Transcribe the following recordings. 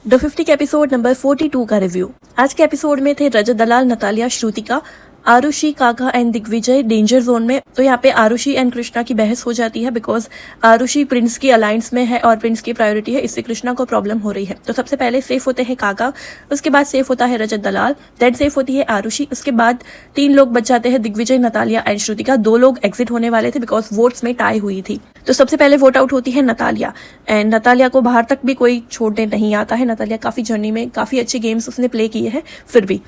The 50 episode number 42 का review. आज के एपिसोड में थे रजत दलाल, नतालिया, श्रुतिका, आरुषि, काका एंड दिग्विजय डेंजर जोन में। तो यहाँ पे आरुषि एंड कृष्णा की बहस हो जाती है बिकॉज आरुषि प्रिंस की अलायंस में है और प्रिंस की प्रायोरिटी है, इससे कृष्णा को प्रॉब्लम हो रही है। तो सबसे पहले सेफ होते हैं काका, उसके बाद सेफ होता है रजत दलाल, देन सेफ होती है आरुषि, उसके बाद 3 लोग बच जाते हैं, दिग्विजय, नतालिया एंड श्रुतिका। 2 लोग एग्जिट होने वाले थे बिकॉज वोट्स में टाई हुई थी। तो सबसे पहले वोट आउट होती है नतालिया एंड नतालिया को बाहर तक भी कोई छोड़ने नहीं आता है। नतालिया काफी जर्नी में काफी अच्छे गेम्स उसने प्ले किए हैं फिर भी।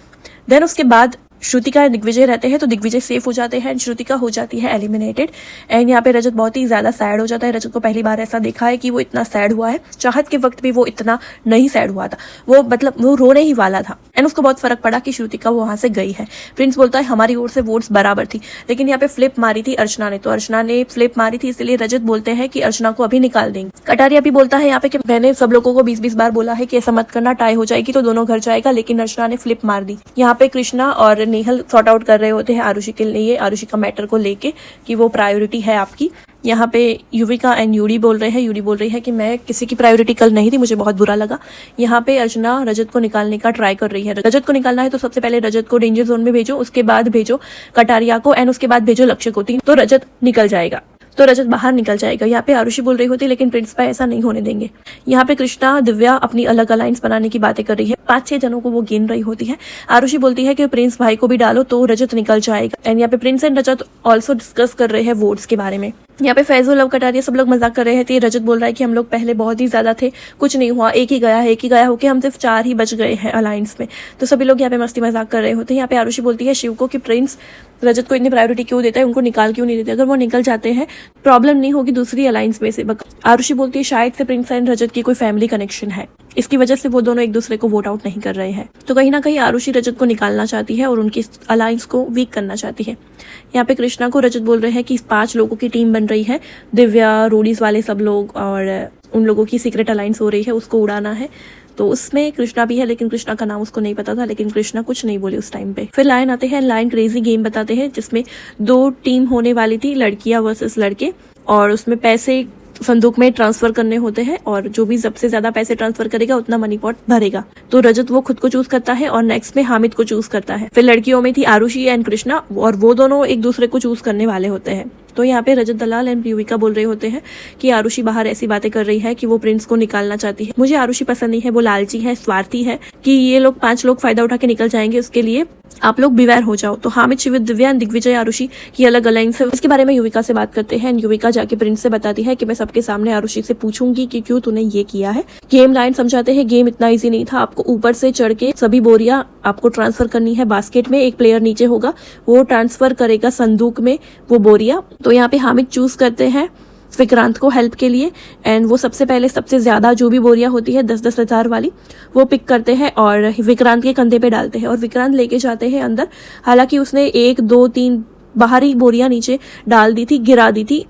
देन उसके बाद श्रुतिका और दिग्विजय रहते हैं, तो दिग्विजय सेफ हो जाते हैं, श्रुतिका हो जाती है एलिमिनेटेड। एंड यहाँ पे रजत बहुत ही ज्यादा सैड हो जाता है। रजत को पहली बार ऐसा देखा है कि वो इतना सैड हुआ है। चाहत के वक्त भी वो इतना नहीं सैड हुआ था, वो मतलब वो रोने ही वाला था। एंड उसको बहुत फर्क पड़ा कि श्रुतिका वहां से गई है। प्रिंस बोलता है हमारी ओर से वोट्स बराबर थी, लेकिन यहाँ पे फ्लिप मारी थी अर्चना ने, तो अर्चना ने फ्लिप मारी थी, इसलिए रजत बोलते हैं कि अर्चना को अभी निकाल देंगे। कटारिया भी बोलता है यहाँ पे कि मैंने सब लोगों को 20-20 बार बोला है कि ऐसा मत करना, टाई हो जाएगी तो दोनों घर जाएगा, लेकिन अर्चना ने फ्लिप मार दी। यहाँ पे कृष्णा और नेहल सॉर्ट आउट कर रहे होते हैं आरुषि के लिए, आरुषि का मैटर को लेके कि वो प्रायोरिटी है आपकी। यहाँ पे युविका एंड यूडी बोल रहे हैं, यूडी बोल रही है कि मैं किसी की प्रायोरिटी कल नहीं थी, मुझे बहुत बुरा लगा। यहाँ पे अर्चना रजत को निकालने का ट्राई कर रही है। रजत को निकालना है तो सबसे पहले रजत को डेंजर जोन में भेजो, उसके बाद भेजो कटारिया को एंड उसके बाद भेजो लक्ष्य को, तो रजत निकल जाएगा, तो रजत बाहर निकल जाएगा। यहाँ पे आरुषि बोल रही होती है लेकिन प्रिंस भाई ऐसा नहीं होने देंगे। यहाँ पे कृष्णा, दिव्या अपनी अलग अलायंस बनाने की बातें कर रही है। 5-6 जनों को वो गिन रही होती है। आरुषि बोलती है कि प्रिंस भाई को भी डालो तो रजत निकल जाएगा। एंड यहाँ पे Prince and Rajat also discuss कर रहे हैं वोट्स के बारे में। यहाँ पे फैजल, लव, कटारिया सब लोग मजाक कर रहे थे। रजत बोल रहा है कि हम लोग पहले बहुत ही ज्यादा थे, कुछ नहीं हुआ, एक ही गया होके हम सिर्फ 4 ही बच गए हैं अलायंस में। तो सभी लोग यहाँ पे मस्ती मजाक कर रहे होते हैं। यहाँ पे आरुषि बोलती है शिव को कि प्रिंस रजत को इतनी प्रायोरिटी क्यों देता है, उनको निकाल क्यों नहीं देते, अगर वो निकल जाते हैं प्रॉब्लम नहीं होगी दूसरी अलायंस में से। आरुषि बोलती है शायद से प्रिंस एंड रजत की कोई फैमिली कनेक्शन है, इसकी वजह से वो दोनों एक दूसरे को वोट आउट नहीं कर रहे हैं। तो कहीं ना कहीं आरुषि रजत को निकालना चाहती है और उनकी अलायंस को वीक करना चाहती है। यहाँ पे कृष्णा को रजत बोल रहे हैं कि 5 लोगों की टीम बन रही है, दिव्या, रोडीज वाले सब लोग, और उन लोगों की सीक्रेट अलायंस हो रही है, उसको उड़ाना है। तो उसमें कृष्णा भी है, लेकिन कृष्णा का नाम उसको नहीं पता था, लेकिन कृष्णा कुछ नहीं बोली उस टाइम पे। फिर लायन आते हैं, लायन क्रेजी गेम बताते हैं जिसमें 2 टीम होने वाली थी, लड़कियां वर्सेस लड़के, और उसमें पैसे संदूक में ट्रांसफर करने होते हैं और जो भी सबसे ज्यादा पैसे ट्रांसफर करेगा उतना मनी पॉट भरेगा। तो रजत वो खुद को चूज करता है और नेक्स्ट में हामिद को चूज करता है। फिर लड़कियों में थी आरुषि एंड कृष्णा, और वो दोनों एक दूसरे को चूज करने वाले होते हैं। तो यहाँ पे रजत दलाल एंड युविका बोल रहे होते हैं कि आरुषि बाहर ऐसी बातें कर रही है कि वो प्रिंस को निकालना चाहती है। मुझे आरुषि पसंद नहीं है, वो लालची है, स्वार्थी है, कि ये लोग 5 लोग फायदा उठा के निकल जाएंगे, उसके लिए आप लोग बिवेयर हो जाओ। तो हामिद, शिविर, दिव्या, दिग्विजय, आरुषि की अलग अलायंस है। इसके बारे में युविका से बात करते हैं। युविका जाके प्रिंस से बताती है कि मैं सबके सामने आरुषि से पूछूंगी कि क्यों तूने ये किया है। गेम लाइन समझाते हैं, गेम इतना इजी नहीं था, आपको ऊपर से चढ़ के सभी बोरियां आपको ट्रांसफर करनी है बास्केट में। एक प्लेयर नीचे होगा, वो ट्रांसफर करेगा संदूक में वो बोरिया। तो यहाँ पे हामिद चूज करते हैं विक्रांत को हेल्प के लिए, एंड वो सबसे पहले सबसे ज्यादा जो भी बोरियां होती है 10-10 हजार वाली, वो पिक करते हैं और विक्रांत के कंधे पे डालते हैं और विक्रांत लेके जाते हैं अंदर। हालांकि उसने 1, 2, 3 बाहरी बोरियां नीचे डाल दी थी, गिरा दी थी,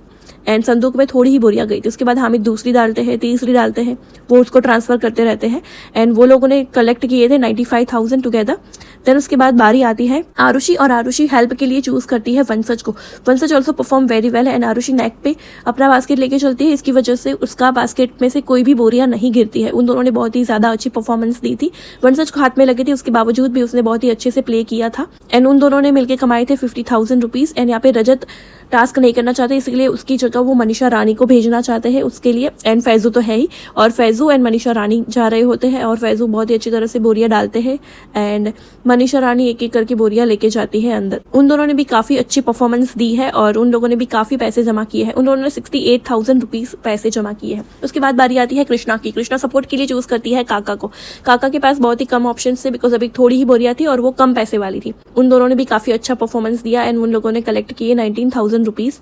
एंड संदूक में थोड़ी ही बोरियां गई थी। उसके बाद हामिद दूसरी डालते हैं, तीसरी डालते हैं, वो उसको ट्रांसफर करते रहते हैं। एंड वो लोगों ने कलेक्ट किए थे 95,000 टुगेदर। देन उसके बाद बारी आती है आरुषि, और आरुषि हेल्प के लिए चूज करती है वंशज को। Vanshaj also perform very well, and Aarushi neck पे अपना बास्केट लेके चलती है, इसकी वजह से उसका बास्केट में से कोई भी बोरियां नहीं गिरती है। उन दोनों ने बहुत ही ज्यादा अच्छी परफॉर्मेंस दी थी। वंशज को हाथ में लगी थी, उसके बावजूद भी उसने बहुत ही अच्छे से प्ले किया था। एंड उन दोनों ने मिलकर कमाए थे 50,000 रुपीज। एंड यहाँ पे रजत टास्क नहीं करना चाहते, इसलिए उसकी जगह वो मनीषा रानी को भेजना चाहते हैं उसके लिए। एंड फैजू तो है ही, और फैजू एंड मनीषा रानी जा रहे होते हैं, और फैजू बहुत ही अच्छी तरह से बोरियां डालते हैं, एंड मनीषा रानी एक एक करके बोरियां लेके जाती है अंदर। उन दोनों ने भी काफी अच्छी परफॉर्मेंस दी है और उन लोगों ने भी काफी पैसे जमा किए हैं। उन लोगों ने 68,000 रुपीज पैसे जमा किए हैं। उसके बाद बारी आती है कृष्णा की। कृष्णा सपोर्ट के लिए चूज करती है काका को। काका के पास बहुत ही कम ऑप्शन थे बिकॉज अभी थोड़ी ही बोरियां थी और वो कम पैसे वाली थी। उन दोनों ने भी काफी अच्छा परफॉर्मेंस दिया, एंड उन लोगों ने कलेक्ट किए 19,000 rupees,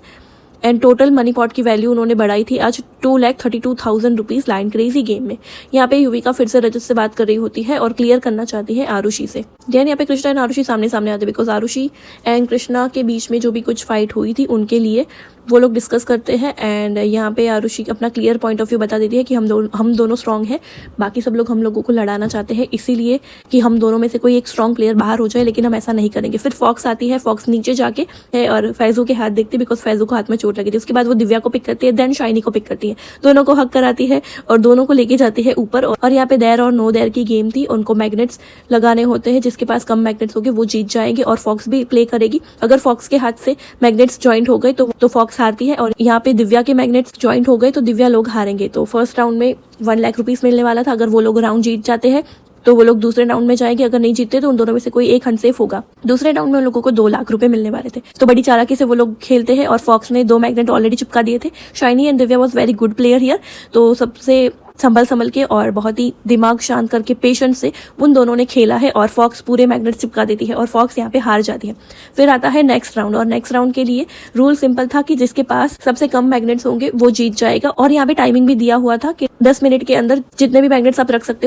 and total money pot की वैल्यू उन्होंने बढ़ाई थी आज 2,32,000 रुपीज लाइन क्रेजी गेम में। यहाँ पे युविका फिर से रजत से बात कर रही होती है और क्लियर करना चाहती है आरुषि से। देन यहाँ पे कृष्णा एंड आरुषि सामने सामने आते बिकॉज आरुषि एंड कृष्णा के बीच में जो भी कुछ फाइट हुई थी उनके लिए वो लोग डिस्कस करते हैं एंड यहाँ पे आरुषि अपना क्लियर पॉइंट ऑफ व्यू बता देती है कि हम दोनों स्ट्रांग हैं, बाकी सब लोग हम लोगों को लड़ाना चाहते हैं इसीलिए कि हम दोनों में से कोई एक स्ट्रांग प्लेयर बाहर हो जाए, लेकिन हम ऐसा नहीं करेंगे। फिर फॉक्स आती है, फॉक्स नीचे जाके है और फैजू के हाथ देखती है बिकॉज फैजू को हाथ में चोट लगी थी। उसके बाद वो दिव्या को पिक करती है, देन शाइनी को पिक करती है, दोनों को हक कराती है और दोनों को लेके जाती है ऊपर। और यहाँ पे देयर और नो देयर की गेम थी, उनको मैग्नेट्स लगाने होते हैं, जिसके पास कम मैग्नेट्स होंगे वो जीत जाएंगे और फॉक्स भी प्ले करेगी। अगर फॉक्स के हाथ से मैग्नेट्स ज्वाइंट हो गए तो फॉक्स हारती है और यहाँ पे दिव्या के मैग्नेट्स ज्वाइंट हो गए तो दिव्या लोग हारेंगे। तो फर्स्ट राउंड में 1 लाख रुपीस मिलने वाला था, अगर वो लोग राउंड जीत जाते हैं तो वो लोग दूसरे राउंड में जाएंगे, अगर नहीं जीतते तो उन दोनों में से कोई एक अनसेफ होगा। दूसरे राउंड में उन लोगों को 2 लाख रुपए मिलने वाले थे। तो बड़ी चालाकी से वो लोग खेलते हैं और फॉक्स ने 2 मैग्नेट ऑलरेडी चिपका दिए थे। Shiny and Divya was very good player here, तो सबसे संभल के और बहुत ही दिमाग शांत करके पेशेंस से उन दोनों ने खेला है और फॉक्स पूरे मैग्नेट चिपका देती है और फॉक्स यहाँ पे हार जाती है। फिर आता है नेक्स्ट राउंड और नेक्स्ट राउंड के लिए रूल सिंपल था कि जिसके पास सबसे कम मैग्नेट्स होंगे वो जीत जाएगा और यहाँ पे टाइमिंग भी दिया हुआ था कि 10 मिनट के अंदर जितने भी मैग्नेट्स आप रख सकते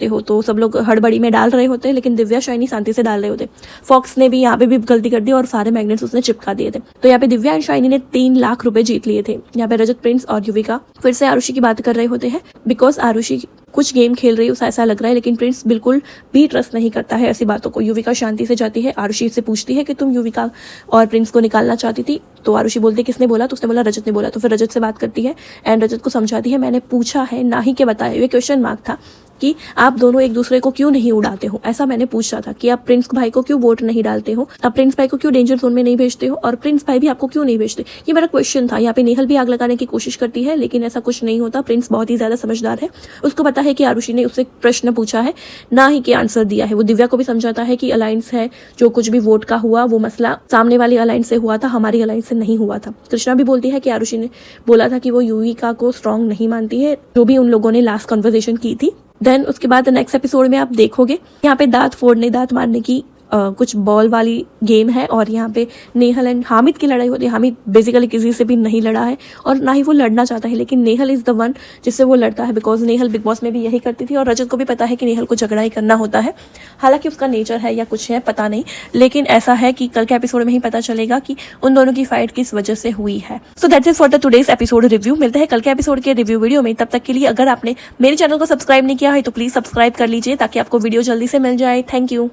हो। तो सब लोग हड़बड़ी में डाल रहे होते हैं, लेकिन दिव्या शाइनी शांति से डाल रहे होते। फॉक्स ने भी यहाँ पे भी गलती कर दी और सारे मैग्नेट्स उसने चिपका दिए थे। तो यहाँ पे दिव्या एंड शाइनी ने 3 लाख रुपए जीत लिए थे। यहाँ पे रजत, प्रिंस और युविका फिर से आरुषि की बात कर रहे होते हैं बिकॉज आरुषि कुछ गेम खेल रही है उसे ऐसा लग रहा है, लेकिन प्रिंस बिल्कुल भी ट्रस्ट नहीं करता है ऐसी बातों को। युविका शांति से जाती है, आरुषि से पूछती है कि तुम युविका और प्रिंस को निकालना चाहती थी, तो आरुषि बोलती है किसने बोला, तो उसने बोला रजत ने बोला। तो फिर रजत से बात करती है एंड रजत को समझाती है मैंने पूछा है ना ही के बताया, ये क्वेश्चन मार्क था कि आप दोनों एक दूसरे को क्यों नहीं उड़ाते हो, ऐसा मैंने पूछा था कि आप प्रिंस भाई को क्यों वोट नहीं डालते हो, आप प्रिंस भाई को क्यों डेंजर जोन में नहीं भेजते हो और प्रिंस भाई भी आपको क्यों नहीं भेजते, ये मेरा क्वेश्चन था। यहाँ पे नेहल भी आग लगाने की कोशिश करती है लेकिन ऐसा कुछ नहीं होता। प्रिंस बहुत ही ज्यादा समझदार है, उसको पता है कि आरुषि ने उससे प्रश्न पूछा है ना ही के आंसर दिया है। वो दिव्या को भी समझाता है कि अलायंस है, जो कुछ भी वोट का हुआ वो मसला सामने वाली अलायंस से हुआ था, हमारी अलायंस से नहीं हुआ था। कृष्णा भी बोलती है कि आरुषि ने बोला था कि वो युविका को स्ट्रांग नहीं मानती है, जो भी उन लोगों ने लास्ट कन्वर्सेशन की थी। देन उसके बाद नेक्स्ट एपिसोड में आप देखोगे यहाँ पे दांत फोड़ने दांत मारने की कुछ बॉल वाली गेम है और यहाँ पे नेहल एंड हामिद की लड़ाई होती है। हामिद बेसिकली किसी से भी नहीं लड़ा है और ना ही वो लड़ना चाहता है, लेकिन नेहल इज द वन जिससे वो लड़ता है बिकॉज नेहल बिग बॉस में भी यही करती थी और रजत को भी पता है कि नेहल को झगड़ा ही करना होता है। हालांकि उसका नेचर है या कुछ है पता नहीं, लेकिन ऐसा है कि कल के एपिसोड में ही पता चलेगा कि उन दोनों की फाइट किस वजह से हुई है। So that's it for the today's episode review. मिलते हैं कल के एपिसोड के रिव्यू वीडियो में। तब तक के लिए अगर आपने मेरे चैनल को सब्सक्राइब नहीं किया है तो प्लीज सब्सक्राइब कर लीजिए ताकि आपको वीडियो जल्दी से मिल जाए। Thank you.